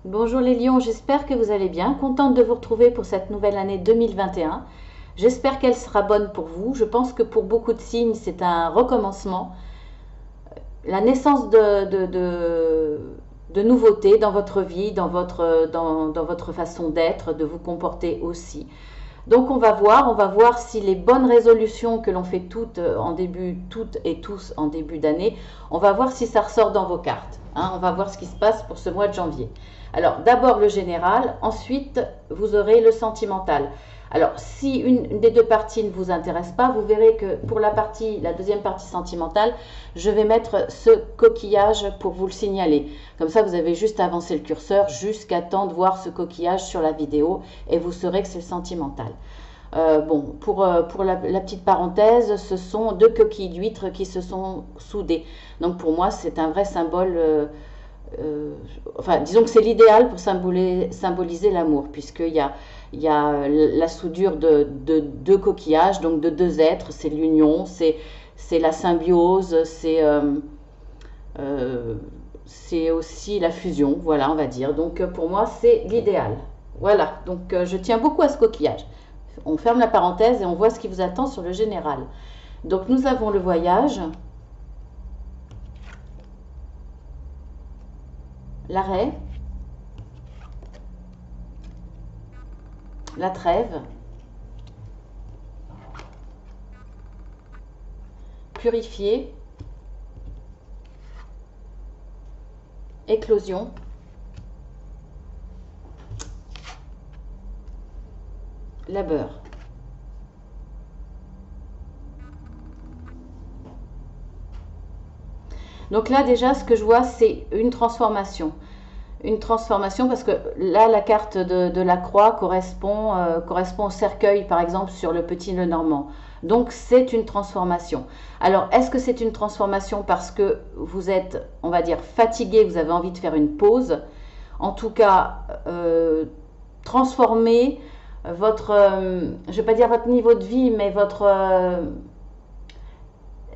Bonjour les lions, j'espère que vous allez bien. Contente de vous retrouver pour cette nouvelle année 2021. J'espère qu'elle sera bonne pour vous. Je pense que pour beaucoup de signes, c'est un recommencement, la naissance de nouveautés dans votre vie, dans votre façon d'être, de vous comporter aussi. Donc on va voir si les bonnes résolutions que l'on fait toutes et tous en début d'année, on va voir si ça ressort dans vos cartes. Hein. On va voir ce qui se passe pour ce mois de janvier. Alors d'abord le général, ensuite vous aurez le sentimental. Alors si une des deux parties ne vous intéresse pas, vous verrez que pour la deuxième partie sentimentale, je vais mettre ce coquillage pour vous le signaler. Comme ça vous avez juste avancé le curseur jusqu'à temps de voir ce coquillage sur la vidéo et vous saurez que c'est le sentimental. Bon, pour la petite parenthèse, ce sont deux coquilles d'huîtres qui se sont soudées. Donc pour moi, c'est un vrai symbole. Enfin, disons que c'est l'idéal pour symboliser l'amour, il y a la soudure de deux coquillages, donc de deux êtres, c'est l'union, c'est la symbiose, c'est aussi la fusion, voilà, on va dire. Donc pour moi, c'est l'idéal. Voilà, donc je tiens beaucoup à ce coquillage. On ferme la parenthèse et on voit ce qui vous attend sur le général. Donc nous avons le voyage, l'arrêt, la trêve, purifier, éclosion, labeur. Donc là déjà ce que je vois c'est une transformation. Une transformation parce que là la carte de la croix correspond au cercueil par exemple sur le petit Lenormand. Donc c'est une transformation. Alors est-ce que c'est une transformation parce que vous êtes, on va dire, fatigué, vous avez envie de faire une pause? En tout cas, transformer votre, je ne vais pas dire votre niveau de vie, mais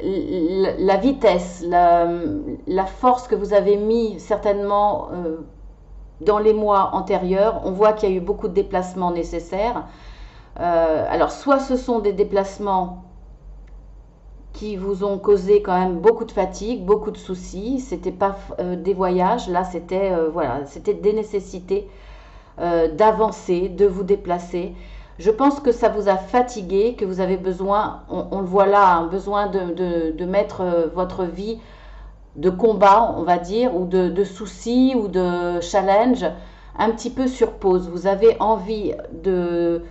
la vitesse, la force que vous avez mis certainement dans les mois antérieurs, on voit qu'il y a eu beaucoup de déplacements nécessaires. Alors, soit ce sont des déplacements qui vous ont causé quand même beaucoup de fatigue, beaucoup de soucis. C'était pas des voyages, là c'était voilà, c'était des nécessités d'avancer, de vous déplacer. Je pense que ça vous a fatigué, que vous avez besoin, on le voit là, un besoin de mettre votre vie de combat, on va dire, ou de soucis ou de challenge un petit peu sur pause. Vous avez envie de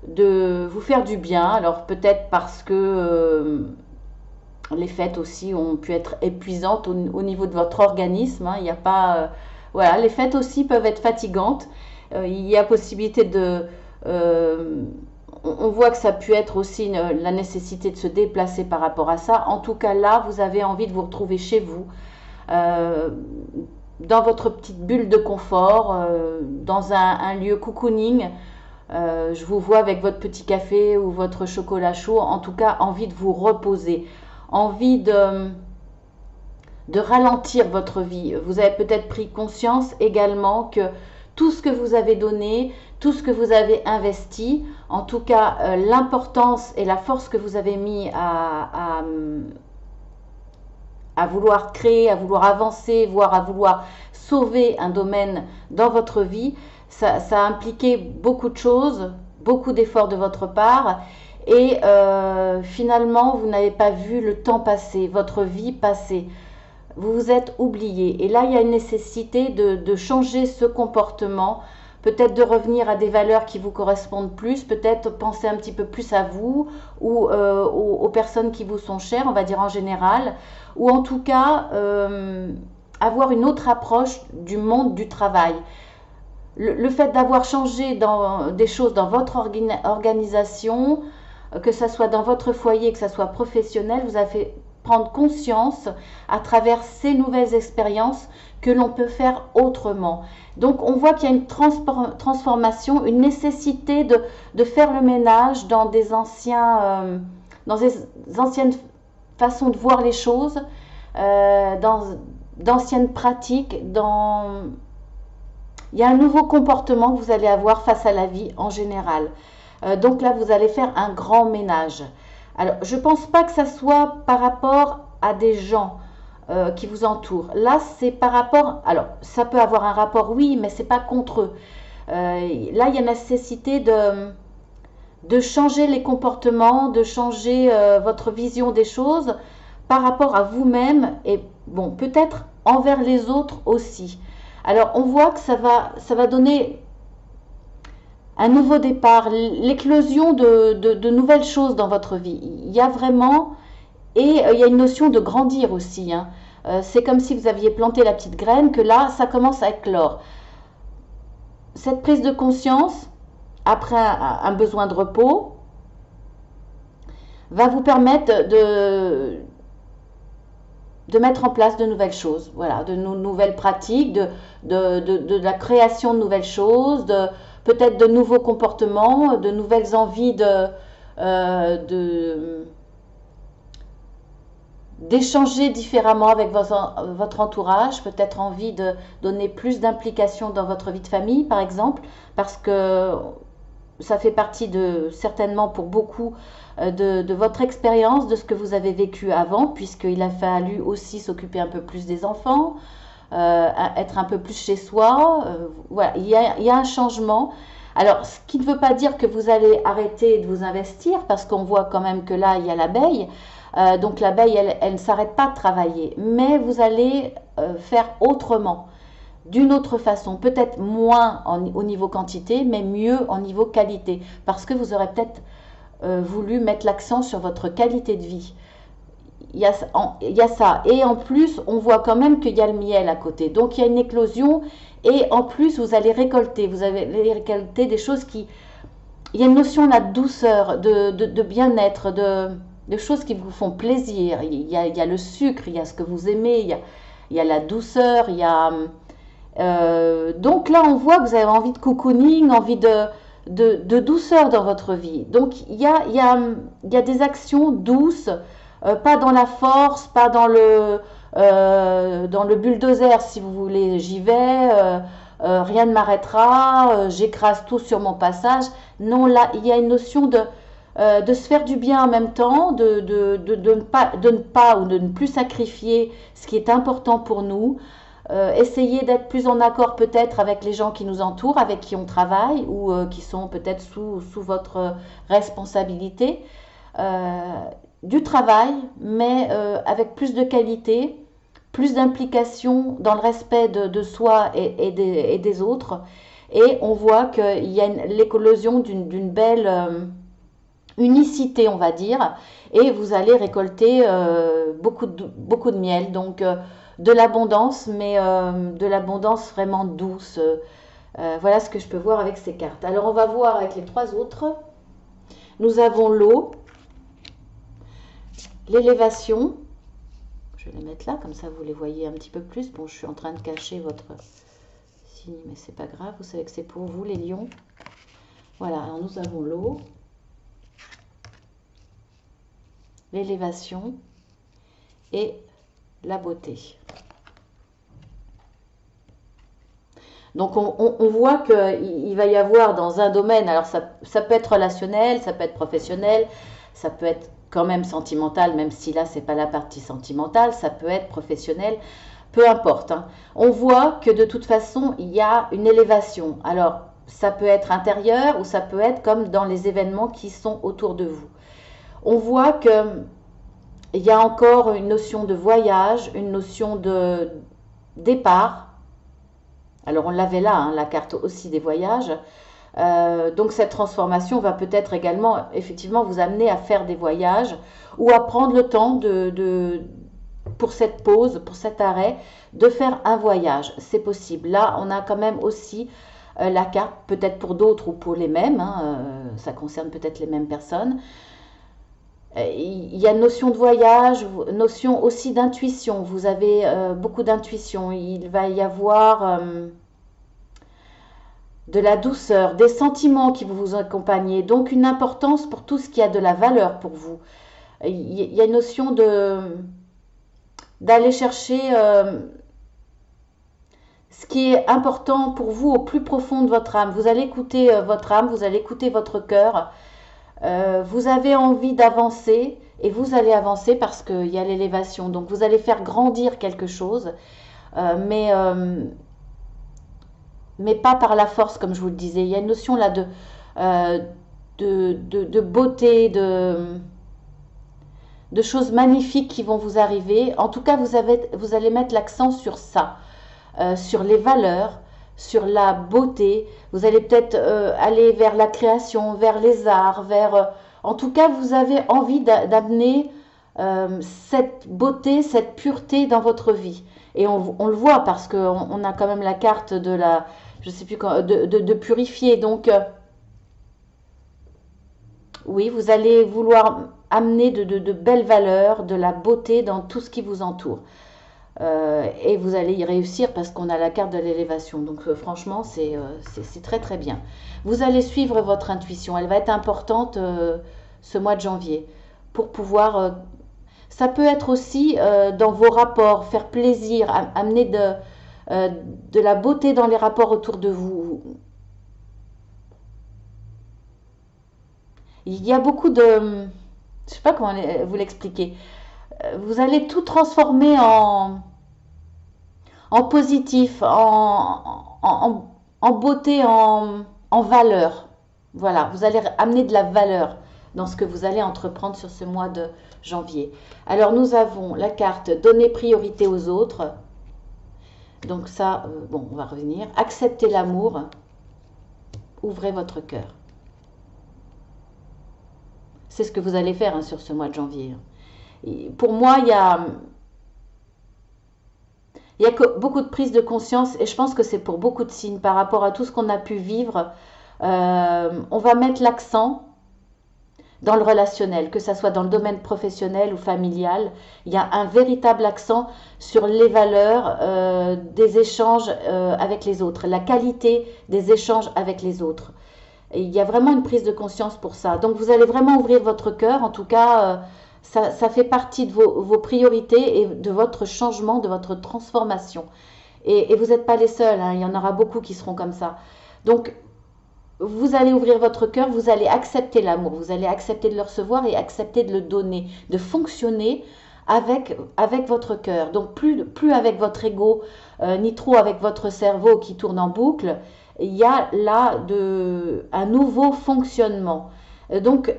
vous faire du bien, alors peut-être parce que les fêtes aussi ont pu être épuisantes au niveau de votre organisme. Hein. Il n'y a pas, voilà, les fêtes aussi peuvent être fatigantes. Il y a possibilité on voit que ça peut être aussi la nécessité de se déplacer par rapport à ça. En tout cas, là, vous avez envie de vous retrouver chez vous, euh, dans votre petite bulle de confort, dans un lieu cocooning. Je vous vois avec votre petit café ou votre chocolat chaud. En tout cas, envie de vous reposer, envie de ralentir votre vie. Vous avez peut-être pris conscience également que tout ce que vous avez donné, tout ce que vous avez investi, en tout cas l'importance et la force que vous avez mis à vouloir créer, à vouloir avancer, voire à vouloir sauver un domaine dans votre vie, ça a impliqué beaucoup de choses, beaucoup d'efforts de votre part. Et finalement, vous n'avez pas vu le temps passer, votre vie passer. Vous vous êtes oublié. Et là, il y a une nécessité de changer ce comportement, peut-être de revenir à des valeurs qui vous correspondent plus, peut-être penser un petit peu plus à vous ou aux personnes qui vous sont chères, on va dire en général, ou en tout cas avoir une autre approche du monde du travail. Le fait d'avoir changé des choses dans votre organisation, que ce soit dans votre foyer, que ce soit professionnel, vous avez fait prendre conscience à travers ces nouvelles expériences que l'on peut faire autrement. Donc on voit qu'il y a une transformation, une nécessité de faire le ménage dans dans des anciennes façons de voir les choses, dans d'anciennes pratiques, dans Il y a un nouveau comportement que vous allez avoir face à la vie en général. Donc là, vous allez faire un grand ménage. Alors, je ne pense pas que ça soit par rapport à des gens qui vous entourent. Là, c'est par rapport... Alors, ça peut avoir un rapport, oui, mais ce n'est pas contre eux. Là, il y a nécessité de changer les comportements, de changer votre vision des choses par rapport à vous-même et, bon, peut-être envers les autres aussi. Alors, on voit que ça va donner un nouveau départ, l'éclosion de nouvelles choses dans votre vie. Il y a vraiment, et il y a une notion de grandir aussi. Hein. C'est comme si vous aviez planté la petite graine, que là, ça commence à éclore. Cette prise de conscience, après un besoin de repos, va vous permettre de mettre en place de nouvelles choses, voilà, de nouvelles pratiques, de la création de nouvelles choses, peut-être de nouveaux comportements, de nouvelles envies d'échanger différemment avec votre entourage, peut-être envie de donner plus d'implication dans votre vie de famille, par exemple, parce que ça fait partie certainement pour beaucoup de votre expérience, de ce que vous avez vécu avant, puisqu'il a fallu aussi s'occuper un peu plus des enfants, être un peu plus chez soi. Voilà, il y a un changement. Alors, ce qui ne veut pas dire que vous allez arrêter de vous investir, parce qu'on voit quand même que là, il y a l'abeille. Donc l'abeille, elle ne s'arrête pas de travailler, mais vous allez faire autrement, d'une autre façon, peut-être moins au niveau quantité, mais mieux au niveau qualité, parce que vous aurez peut-être voulu mettre l'accent sur votre qualité de vie. Il y a ça, et en plus, on voit quand même qu'il y a le miel à côté, donc il y a une éclosion, et en plus, vous allez récolter des choses qui... Il y a une notion là de douceur, de bien-être, de choses qui vous font plaisir. Il y a le sucre, il y a ce que vous aimez, il y a la douceur, il y a... donc là, on voit que vous avez envie de cocooning, envie de douceur dans votre vie. Donc il y a des actions douces, pas dans la force, pas dans le bulldozer, si vous voulez. J'y vais, rien ne m'arrêtera, j'écrase tout sur mon passage. Non, là, il y a une notion de se faire du bien en même temps, de ne pas ou de ne plus sacrifier ce qui est important pour nous. Essayer d'être plus en accord peut-être avec les gens qui nous entourent, avec qui on travaille ou qui sont peut-être sous votre responsabilité. Du travail, mais avec plus de qualité, plus d'implication dans le respect de soi et des autres. Et on voit qu'il y a l'éclosion d'une belle unicité, on va dire, et vous allez récolter beaucoup de miel. Donc, de l'abondance, mais de l'abondance vraiment douce. Voilà ce que je peux voir avec ces cartes. Alors, on va voir avec les trois autres. Nous avons l'eau, l'élévation. Je vais les mettre là, comme ça vous les voyez un petit peu plus. Bon, je suis en train de cacher votre signe, mais c'est pas grave. Vous savez que c'est pour vous, les lions. Voilà, alors nous avons l'eau, l'élévation et la beauté. Donc on voit qu'il va y avoir dans un domaine, alors ça peut être relationnel, ça peut être professionnel, ça peut être quand même sentimental, même si là c'est pas la partie sentimentale, ça peut être professionnel, peu importe. Hein. On voit que de toute façon il y a une élévation. Alors ça peut être intérieur ou ça peut être comme dans les événements qui sont autour de vous. On voit que il y a encore une notion de voyage, une notion de départ. Alors on l'avait là, hein, la carte aussi des voyages. Donc cette transformation va peut-être également effectivement vous amener à faire des voyages ou à prendre le temps pour cette pause, pour cet arrêt, de faire un voyage. C'est possible. Là, on a quand même aussi la carte, peut-être pour d'autres ou pour les mêmes, hein, ça concerne peut-être les mêmes personnes. Il y a une notion de voyage, notion aussi d'intuition. Vous avez beaucoup d'intuition. Il va y avoir de la douceur, des sentiments qui vous accompagnent. Donc une importance pour tout ce qui a de la valeur pour vous. Il y a une notion d'aller chercher ce qui est important pour vous au plus profond de votre âme. Vous allez écouter votre âme, vous allez écouter votre cœur. Vous avez envie d'avancer et vous allez avancer parce qu'il y a l'élévation. Donc vous allez faire grandir quelque chose, euh, mais, euh, mais pas par la force, comme je vous le disais. Il y a une notion là euh, de beauté, de choses magnifiques qui vont vous arriver. En tout cas, vous allez mettre l'accent sur ça, sur les valeurs, sur la beauté. Vous allez peut-être aller vers la création, vers les arts, en tout cas, vous avez envie d'amener cette beauté, cette pureté dans votre vie. Et on le voit parce qu'on a quand même la carte de la, je sais plus quand, de purifier. Donc, oui, vous allez vouloir amener de belles valeurs, de la beauté dans tout ce qui vous entoure. Et vous allez y réussir parce qu'on a la carte de l'élévation. Donc franchement, c'est très très bien. Vous allez suivre votre intuition. Elle va être importante ce mois de janvier pour pouvoir... ça peut être aussi dans vos rapports, faire plaisir, amener de la beauté dans les rapports autour de vous. Il y a beaucoup de... Je ne sais pas comment vous l'expliquer. Vous allez tout transformer en positif, en beauté, en valeur. Voilà, vous allez amener de la valeur dans ce que vous allez entreprendre sur ce mois de janvier. Alors nous avons la carte donner priorité aux autres. Donc ça, bon, on va revenir. Acceptez l'amour. Ouvrez votre cœur. C'est ce que vous allez faire sur ce mois de janvier. Et pour moi, il y a beaucoup de prise de conscience et je pense que c'est pour beaucoup de signes par rapport à tout ce qu'on a pu vivre. On va mettre l'accent dans le relationnel, que ce soit dans le domaine professionnel ou familial. Il y a un véritable accent sur les valeurs des échanges avec les autres, la qualité des échanges avec les autres. Et il y a vraiment une prise de conscience pour ça. Donc vous allez vraiment ouvrir votre cœur, en tout cas... ça fait partie de vos priorités et de votre changement, de votre transformation. Et vous n'êtes pas les seuls, hein, il y en aura beaucoup qui seront comme ça. Donc, vous allez ouvrir votre cœur, vous allez accepter l'amour, vous allez accepter de le recevoir et accepter de le donner, de fonctionner avec votre cœur. Donc, plus avec votre ego, ni trop avec votre cerveau qui tourne en boucle. Il y a là un nouveau fonctionnement. Donc,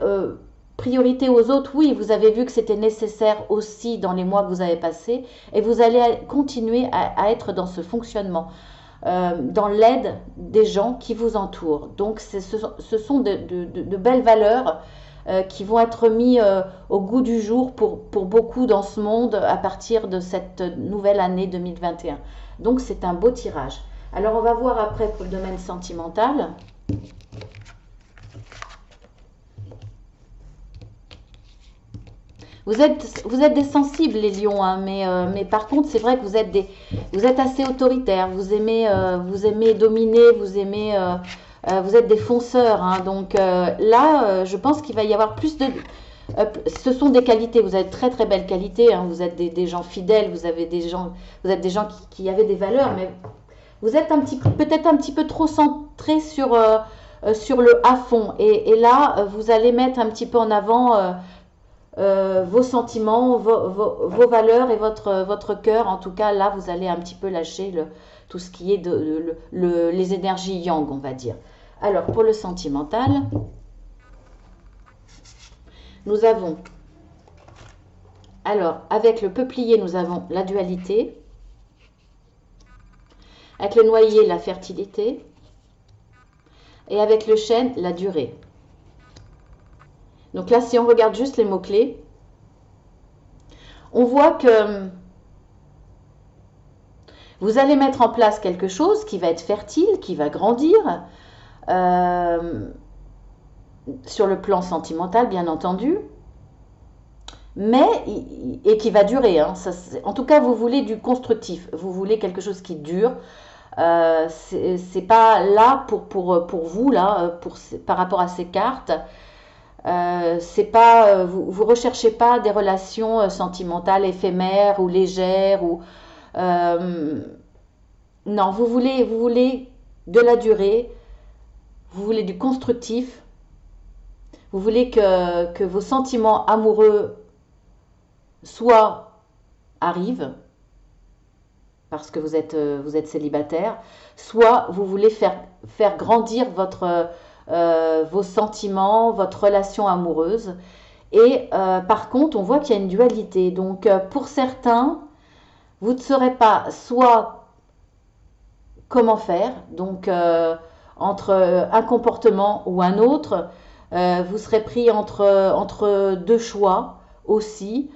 priorité aux autres, oui, vous avez vu que c'était nécessaire aussi dans les mois que vous avez passés et vous allez continuer à être dans ce fonctionnement, dans l'aide des gens qui vous entourent. Donc ce sont de belles valeurs qui vont être mises au goût du jour pour beaucoup dans ce monde à partir de cette nouvelle année 2021. Donc c'est un beau tirage. Alors on va voir après pour le domaine sentimental. Vous êtes des sensibles, les lions, hein, mais par contre, c'est vrai que vous êtes assez autoritaires. Vous aimez dominer, vous êtes des fonceurs. Hein, donc là, je pense qu'il va y avoir plus de... ce sont des qualités, vous avez de très très belles qualités. Hein, vous êtes des gens fidèles, vous êtes des gens qui avaient des valeurs, mais vous êtes peut-être un petit peu trop centré sur le à fond. Et là, vous allez mettre un petit peu en avant... vos sentiments, vos valeurs et votre cœur. En tout cas, là, vous allez un petit peu lâcher tout ce qui est les énergies yang, on va dire. Alors, pour le sentimental, nous avons, alors, avec le peuplier, nous avons la dualité. Avec le noyer, la fertilité. Et avec le chêne, la durée. Donc là, si on regarde juste les mots-clés, on voit que vous allez mettre en place quelque chose qui va être fertile, qui va grandir, sur le plan sentimental, bien entendu, et qui va durer. Hein. En tout cas, vous voulez du constructif, vous voulez quelque chose qui dure. C'est pas là pour vous, là, par rapport à ces cartes. C'est pas, vous recherchez pas des relations sentimentales éphémères ou légères Non, vous voulez de la durée, vous voulez du constructif, vous voulez que vos sentiments amoureux soit arrivent, parce que vous êtes célibataire, soit vous voulez faire grandir vos sentiments, votre relation amoureuse. Et par contre, on voit qu'il y a une dualité. Donc, pour certains, vous ne saurez pas soit comment faire, donc entre un comportement ou un autre, vous serez pris entre deux choix aussi.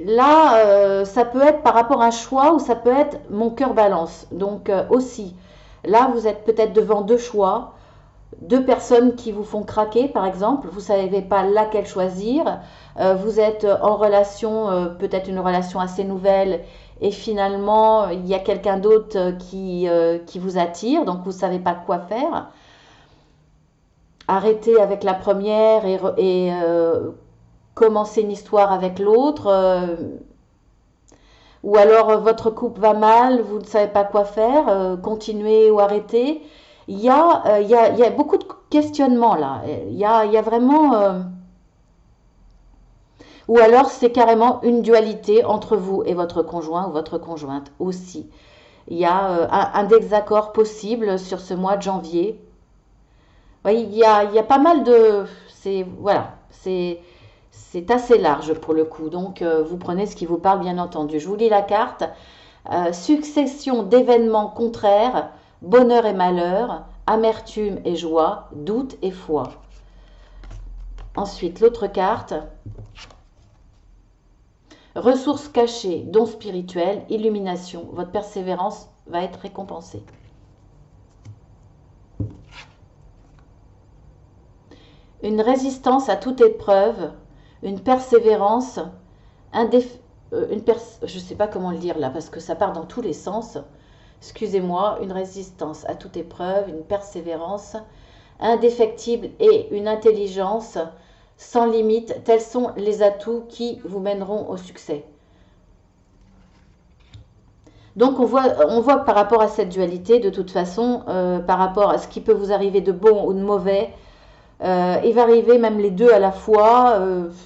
Là, ça peut être par rapport à un choix ou ça peut être mon cœur balance. Donc aussi, là, vous êtes peut-être devant deux choix, deux personnes qui vous font craquer, par exemple. Vous ne savez pas laquelle choisir. Vous êtes en relation, peut-être une relation assez nouvelle, et finalement, il y a quelqu'un d'autre qui vous attire, donc vous ne savez pas quoi faire. Arrêter avec la première et commencer une histoire avec l'autre. Ou alors votre couple va mal, vous ne savez pas quoi faire, continuer ou arrêter. Il y a beaucoup de questionnements là. Il y a vraiment... Ou alors c'est carrément une dualité entre vous et votre conjoint ou votre conjointe aussi. Il y a un désaccord possible sur ce mois de janvier. Oui, il y a pas mal de... Voilà, c'est assez large pour le coup. Donc, vous prenez ce qui vous parle, bien entendu. Je vous lis la carte. Succession d'événements contraires, bonheur et malheur, amertume et joie, doute et foi. Ensuite, l'autre carte. Ressources cachées, dons spirituels, illumination. Votre persévérance va être récompensée. Une résistance à toute épreuve, une persévérance, je ne sais pas comment le dire là, parce que ça part dans tous les sens. Excusez-moi, une résistance à toute épreuve, une persévérance indéfectible et une intelligence sans limite, tels sont les atouts qui vous mèneront au succès. Donc on voit par rapport à cette dualité, de toute façon, par rapport à ce qui peut vous arriver de bon ou de mauvais, il va arriver même les deux à la fois,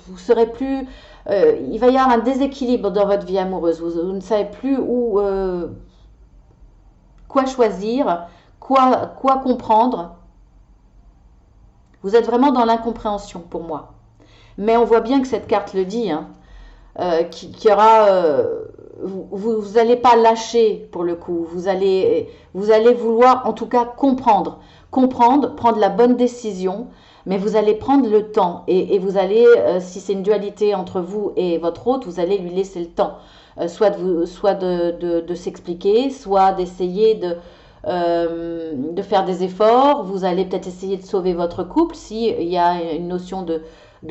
vous serez plus... il va y avoir un déséquilibre dans votre vie amoureuse, vous ne savez plus quoi choisir, quoi comprendre. Vous êtes vraiment dans l'incompréhension pour moi. Mais on voit bien que cette carte le dit, hein, qu'il y aura... vous n'allez pas lâcher pour le coup. Vous allez vouloir en tout cas comprendre. Comprendre, prendre la bonne décision. Mais vous allez prendre le temps. Et vous allez, si c'est une dualité entre vous et votre hôte, vous allez lui laisser le temps. Soit de s'expliquer, soit d'essayer de faire des efforts. Vous allez peut-être essayer de sauver votre couple s'il y a une notion de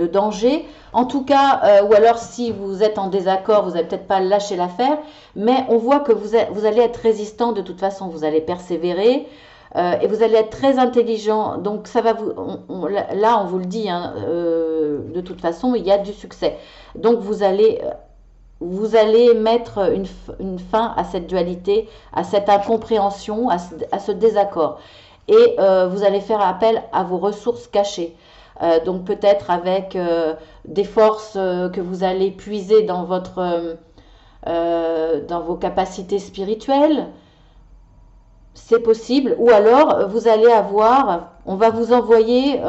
danger. En tout cas, ou alors si vous êtes en désaccord, vous n'allez peut-être pas lâcher l'affaire, mais on voit que vous allez être résistant de toute façon, vous allez persévérer et vous allez être très intelligent. Donc ça va là on vous le dit, hein, de toute façon il y a du succès. Donc vous allez mettre une fin à cette dualité, à cette incompréhension, à ce désaccord. Et vous allez faire appel à vos ressources cachées. Donc peut-être avec des forces que vous allez puiser dans vos capacités spirituelles. C'est possible. Ou alors vous allez on va vous envoyer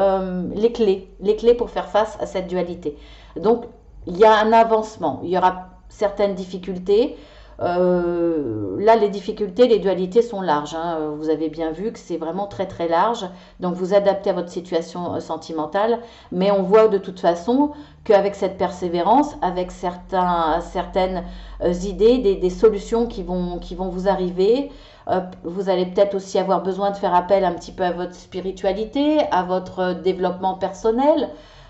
les clés pour faire face à cette dualité. Donc il y a un avancement. Il y aura certaines difficultés. Là, les difficultés, les dualités sont larges, hein. Vous avez bien vu que c'est vraiment très très large. Donc vous adaptez à votre situation sentimentale. Mais on voit de toute façon qu'avec cette persévérance, avec certaines idées, des solutions qui vont vous arriver, vous allez peut-être aussi avoir besoin de faire appel un petit peu à votre spiritualité, à votre développement personnel.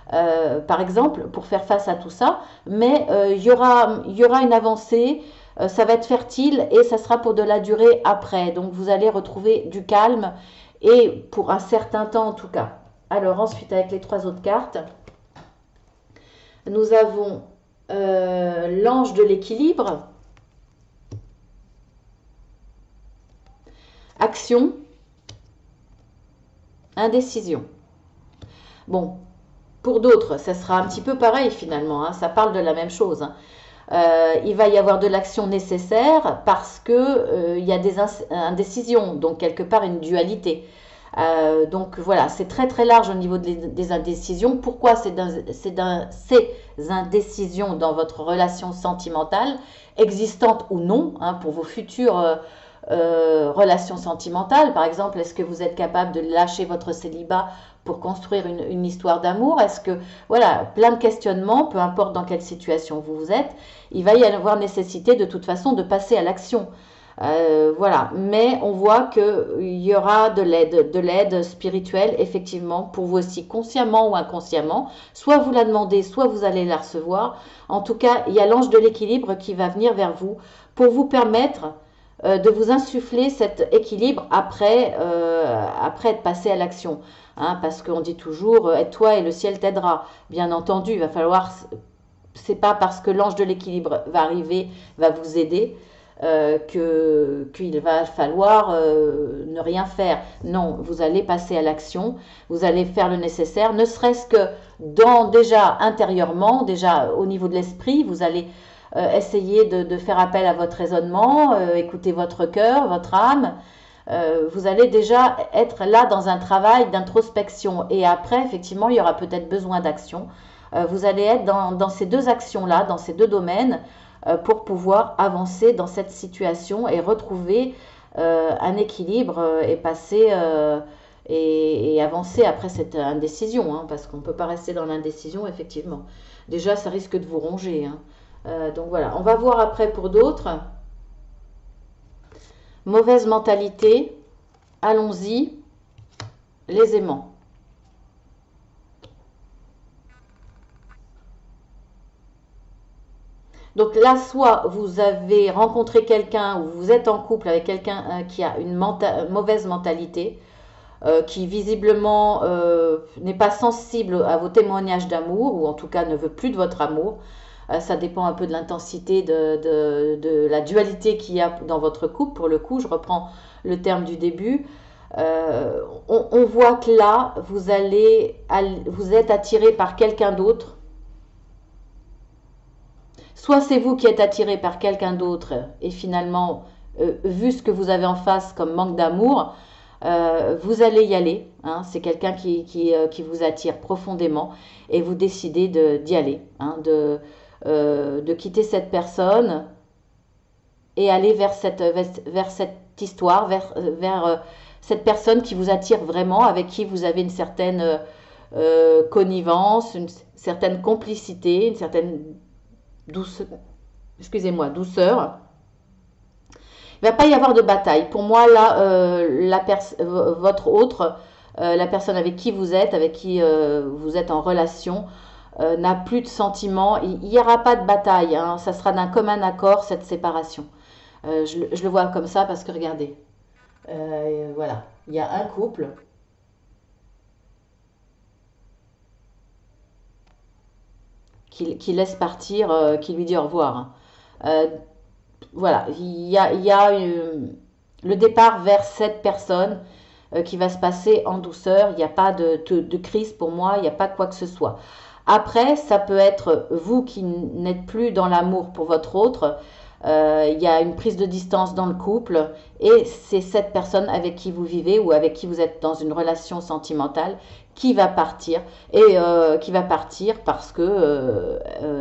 Par exemple, pour faire face à tout ça, mais il y aura une avancée, ça va être fertile et ça sera pour de la durée après. Donc vous allez retrouver du calme et pour un certain temps en tout cas. Alors ensuite avec les trois autres cartes, nous avons l'ange de l'équilibre, action, indécision. Bon, pour d'autres, ça sera un petit peu pareil finalement, hein, ça parle de la même chose. Hein. Il va y avoir de l'action nécessaire parce que il y a des indécisions, donc quelque part une dualité. Donc voilà, c'est très très large au niveau des indécisions. Pourquoi ces indécisions dans votre relation sentimentale, existante ou non, hein, pour vos futures relations sentimentales? Par exemple, est-ce que vous êtes capable de lâcher votre célibat pour construire une histoire d'amour? Est-ce que, voilà, plein de questionnements, peu importe dans quelle situation vous êtes, il va y avoir nécessité de toute façon de passer à l'action. Voilà, mais on voit qu'il y aura de l'aide spirituelle, effectivement, pour vous aussi, consciemment ou inconsciemment. Soit vous la demandez, soit vous allez la recevoir. En tout cas, il y a l'ange de l'équilibre qui va venir vers vous pour vous permettre de vous insuffler cet équilibre après être passé à l'action. Hein, parce qu'on dit toujours, aide-toi et le ciel t'aidera. Bien entendu, il va falloir, c'est pas parce que l'ange de l'équilibre va arriver, va vous aider, qu'il va falloir ne rien faire. Non, vous allez passer à l'action, vous allez faire le nécessaire, ne serait-ce que déjà intérieurement, déjà au niveau de l'esprit, vous allez essayer de faire appel à votre raisonnement, écouter votre cœur, votre âme. Vous allez déjà être là dans un travail d'introspection. Et après, effectivement, il y aura peut-être besoin d'action. Vous allez être dans ces deux actions-là, dans ces deux domaines, pour pouvoir avancer dans cette situation et retrouver un équilibre et passer et avancer après cette indécision, hein, parce qu'on ne peut pas rester dans l'indécision, effectivement. Déjà, ça risque de vous ronger. Hein. Donc voilà, on va voir après pour d'autres. Mauvaise mentalité, allons-y, les aimants. Donc là, soit vous avez rencontré quelqu'un ou vous êtes en couple avec quelqu'un qui a une mauvaise mentalité, qui visiblement n'est pas sensible à vos témoignages d'amour, ou en tout cas ne veut plus de votre amour. Ça dépend un peu de l'intensité, de la dualité qu'il y a dans votre couple. Pour le coup, je reprends le terme du début. On voit que là, vous êtes attiré par quelqu'un d'autre. Soit c'est vous qui êtes attiré par quelqu'un d'autre et finalement, vu ce que vous avez en face comme manque d'amour, vous allez y aller. Hein, c'est quelqu'un qui vous attire profondément et vous décidez d'y aller, hein, de quitter cette personne et aller vers cette histoire, vers cette personne qui vous attire vraiment, avec qui vous avez une certaine connivence, une certaine complicité, une certaine douceur. Douceur. Il ne va pas y avoir de bataille. Pour moi, là, votre autre, la personne avec qui vous êtes en relation, n'a plus de sentiments. Il n'y aura pas de bataille. Hein. Ça sera d'un commun accord, cette séparation. Je le vois comme ça parce que, regardez, voilà, il y a un couple. Qui laisse partir, qui lui dit au revoir. Voilà, il y a le départ vers cette personne qui va se passer en douceur. Il n'y a pas de crise pour moi, il n'y a pas de quoi que ce soit. Après, ça peut être vous qui n'êtes plus dans l'amour pour votre autre. Il y a une prise de distance dans le couple et c'est cette personne avec qui vous vivez ou avec qui vous êtes dans une relation sentimentale qui va partir et qui va partir parce que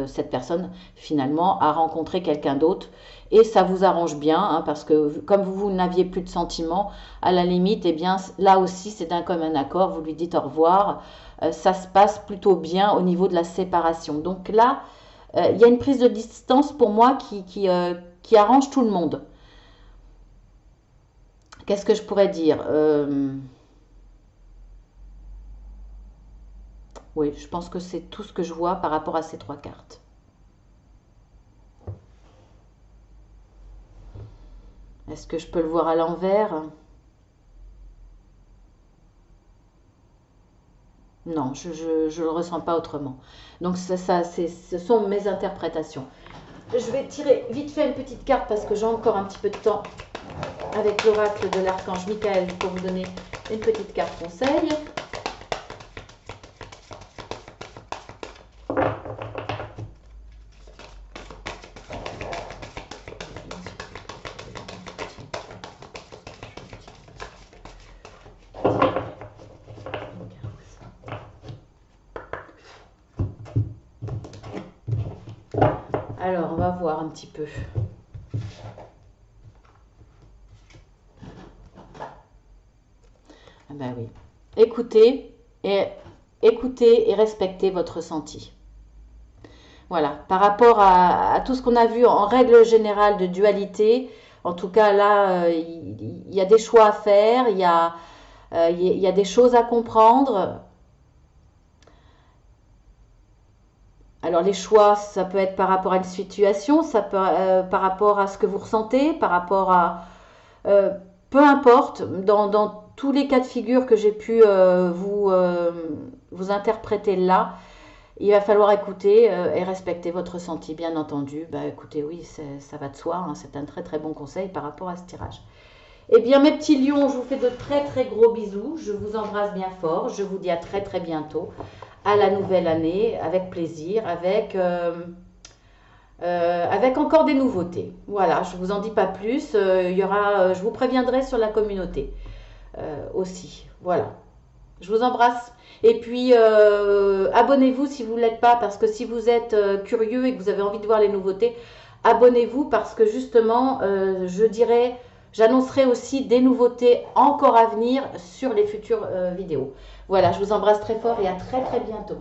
cette personne finalement a rencontré quelqu'un d'autre et ça vous arrange bien hein, parce que comme vous n'aviez plus de sentiments, à la limite, eh bien là aussi c'est d'un commun accord, vous lui dites au revoir, ça se passe plutôt bien au niveau de la séparation. Donc là, il y a une prise de distance pour moi qui arrange tout le monde. Qu'est-ce que je pourrais dire Oui, je pense que c'est tout ce que je vois par rapport à ces trois cartes. Est-ce que je peux le voir à l'envers? Non, je ne le ressens pas autrement. Donc ce sont mes interprétations. Je vais tirer vite fait une petite carte parce que j'ai encore un petit peu de temps avec l'oracle de l'archange Michael pour vous donner une petite carte conseil. Alors, on va voir un petit peu. Ah ben oui. Écoutez et respectez votre ressenti. Voilà. Par rapport à tout ce qu'on a vu en règle générale de dualité, en tout cas là, il y a des choix à faire, il y a des choses à comprendre. Alors les choix, ça peut être par rapport à une situation, ça peut par rapport à ce que vous ressentez, par rapport à... peu importe, dans tous les cas de figure que j'ai pu vous interpréter là, il va falloir écouter et respecter votre ressenti, bien entendu. Bah écoutez, oui, ça va de soi, hein, c'est un très très bon conseil par rapport à ce tirage. Eh bien mes petits lions, je vous fais de très très gros bisous, je vous embrasse bien fort, je vous dis à très très bientôt, à la nouvelle année, avec plaisir, avec encore des nouveautés. Voilà, je ne vous en dis pas plus, je vous préviendrai sur la communauté aussi. Voilà, je vous embrasse. Et puis, abonnez-vous si vous ne l'êtes pas, parce que si vous êtes curieux et que vous avez envie de voir les nouveautés, abonnez-vous parce que justement, j'annoncerai aussi des nouveautés encore à venir sur les futures vidéos. Voilà, je vous embrasse très fort et à très très bientôt.